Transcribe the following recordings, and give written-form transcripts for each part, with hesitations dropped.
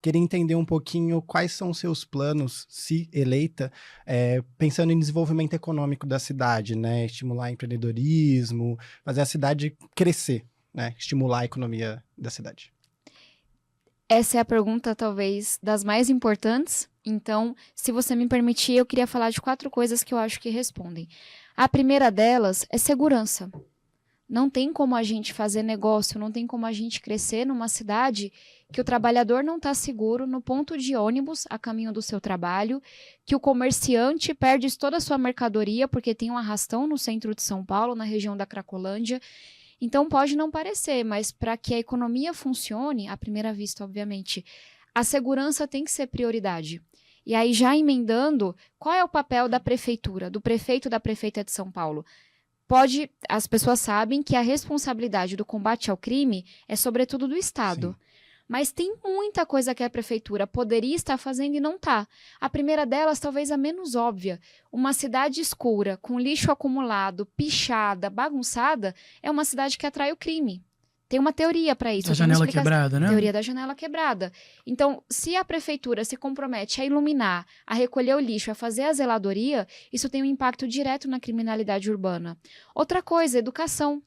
Queria entender um pouquinho quais são os seus planos, se eleita, pensando em desenvolvimento econômico da cidade, né, estimular empreendedorismo, fazer a cidade crescer, né, estimular a economia da cidade. Essa é a pergunta, talvez, das mais importantes. Então, se você me permitir, eu queria falar de 4 coisas que eu acho que respondem. A primeira delas é segurança. Não tem como a gente fazer negócio, não tem como a gente crescer numa cidade que o trabalhador não está seguro no ponto de ônibus a caminho do seu trabalho, que o comerciante perde toda a sua mercadoria porque tem um arrastão no centro de São Paulo, na região da Cracolândia. Então pode não parecer, mas para que a economia funcione, à primeira vista, obviamente, a segurança tem que ser prioridade. E aí, já emendando, qual é o papel da prefeitura, do prefeito e da prefeita de São Paulo? As pessoas sabem que a responsabilidade do combate ao crime é sobretudo do Estado. Sim. Mas tem muita coisa que a prefeitura poderia estar fazendo e não está. A primeira delas, talvez a menos óbvia. Uma cidade escura, com lixo acumulado, pichada, bagunçada, é uma cidade que atrai o crime. Tem uma teoria para isso. Da janela quebrada, né? Teoria da janela quebrada. Então, se a prefeitura se compromete a iluminar, a recolher o lixo, a fazer a zeladoria, isso tem um impacto direto na criminalidade urbana. Outra coisa, educação.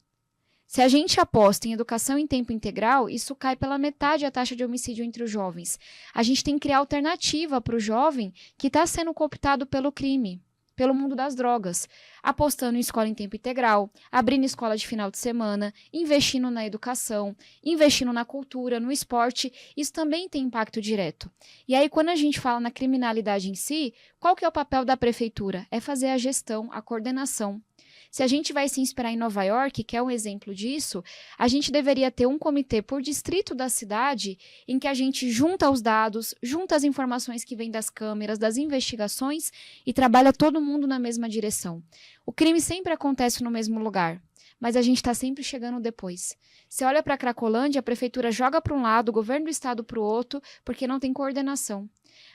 Se a gente aposta em educação em tempo integral, isso cai pela metade a taxa de homicídio entre os jovens. A gente tem que criar alternativa para o jovem que está sendo cooptado pelo crime, pelo mundo das drogas, apostando em escola em tempo integral, abrindo escola de final de semana, investindo na educação, investindo na cultura, no esporte. Isso também tem impacto direto. E aí, quando a gente fala na criminalidade em si, qual que é o papel da prefeitura? É fazer a gestão, a coordenação. Se a gente vai se inspirar em Nova York, que é um exemplo disso, a gente deveria ter um comitê por distrito da cidade em que a gente junta os dados, junta as informações que vêm das câmeras, das investigações e trabalha todo mundo na mesma direção. O crime sempre acontece no mesmo lugar, mas a gente está sempre chegando depois. Você olha para a Cracolândia, a prefeitura joga para um lado, o governo do estado para o outro, porque não tem coordenação.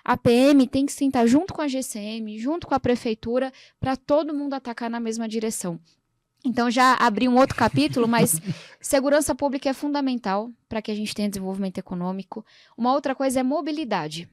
A PM tem que sentar junto com a GCM, junto com a prefeitura, para todo mundo atacar na mesma direção. Então, já abri um outro capítulo, mas segurança pública é fundamental para que a gente tenha desenvolvimento econômico. Uma outra coisa é mobilidade.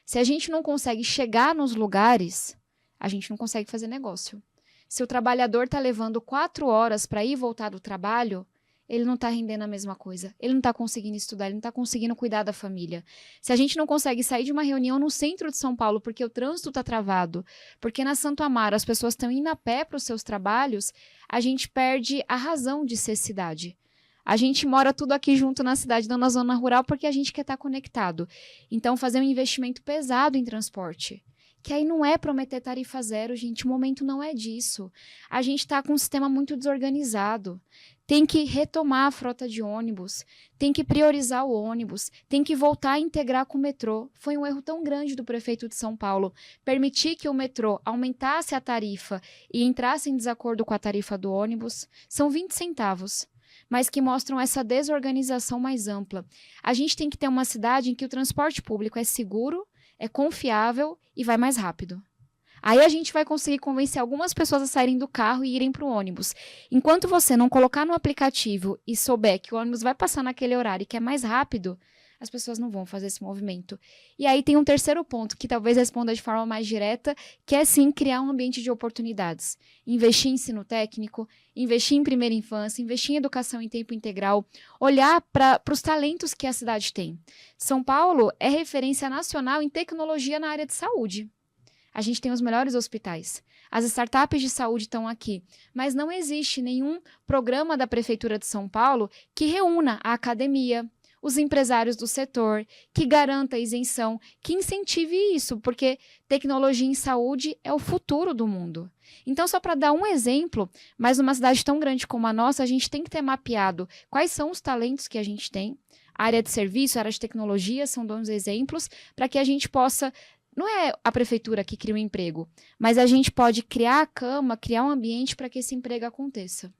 Se a gente não consegue chegar nos lugares, a gente não consegue fazer negócio. Se o trabalhador está levando 4 horas para ir e voltar do trabalho, ele não está rendendo a mesma coisa. Ele não está conseguindo estudar, ele não está conseguindo cuidar da família. Se a gente não consegue sair de uma reunião no centro de São Paulo porque o trânsito está travado, porque na Santo Amaro as pessoas estão indo a pé para os seus trabalhos, a gente perde a razão de ser cidade. A gente mora tudo aqui junto na cidade, não na zona rural, porque a gente quer estar conectado. Então, fazer um investimento pesado em transporte. Que aí não é prometer tarifa zero, gente. O momento não é disso. A gente está com um sistema muito desorganizado. Tem que retomar a frota de ônibus, tem que priorizar o ônibus, tem que voltar a integrar com o metrô. Foi um erro tão grande do prefeito de São Paulo permitir que o metrô aumentasse a tarifa e entrasse em desacordo com a tarifa do ônibus. São 20 centavos, mas que mostram essa desorganização mais ampla. A gente tem que ter uma cidade em que o transporte público é seguro, é confiável e vai mais rápido. Aí a gente vai conseguir convencer algumas pessoas a saírem do carro e irem para o ônibus. Enquanto você não colocar no aplicativo e souber que o ônibus vai passar naquele horário e que é mais rápido, as pessoas não vão fazer esse movimento. E aí tem um terceiro ponto, que talvez responda de forma mais direta, que é sim criar um ambiente de oportunidades. Investir em ensino técnico, investir em primeira infância, investir em educação em tempo integral, olhar para os talentos que a cidade tem. São Paulo é referência nacional em tecnologia na área de saúde. A gente tem os melhores hospitais. As startups de saúde estão aqui. Mas não existe nenhum programa da Prefeitura de São Paulo que reúna a academia, os empresários do setor, que garanta a isenção, que incentive isso, porque tecnologia em saúde é o futuro do mundo. Então, só para dar um exemplo, mas numa cidade tão grande como a nossa, a gente tem que ter mapeado quais são os talentos que a gente tem. A área de serviço, a área de tecnologia são bons exemplos para que a gente possa. Não é a prefeitura que cria um emprego, mas a gente pode criar a cama, criar um ambiente para que esse emprego aconteça.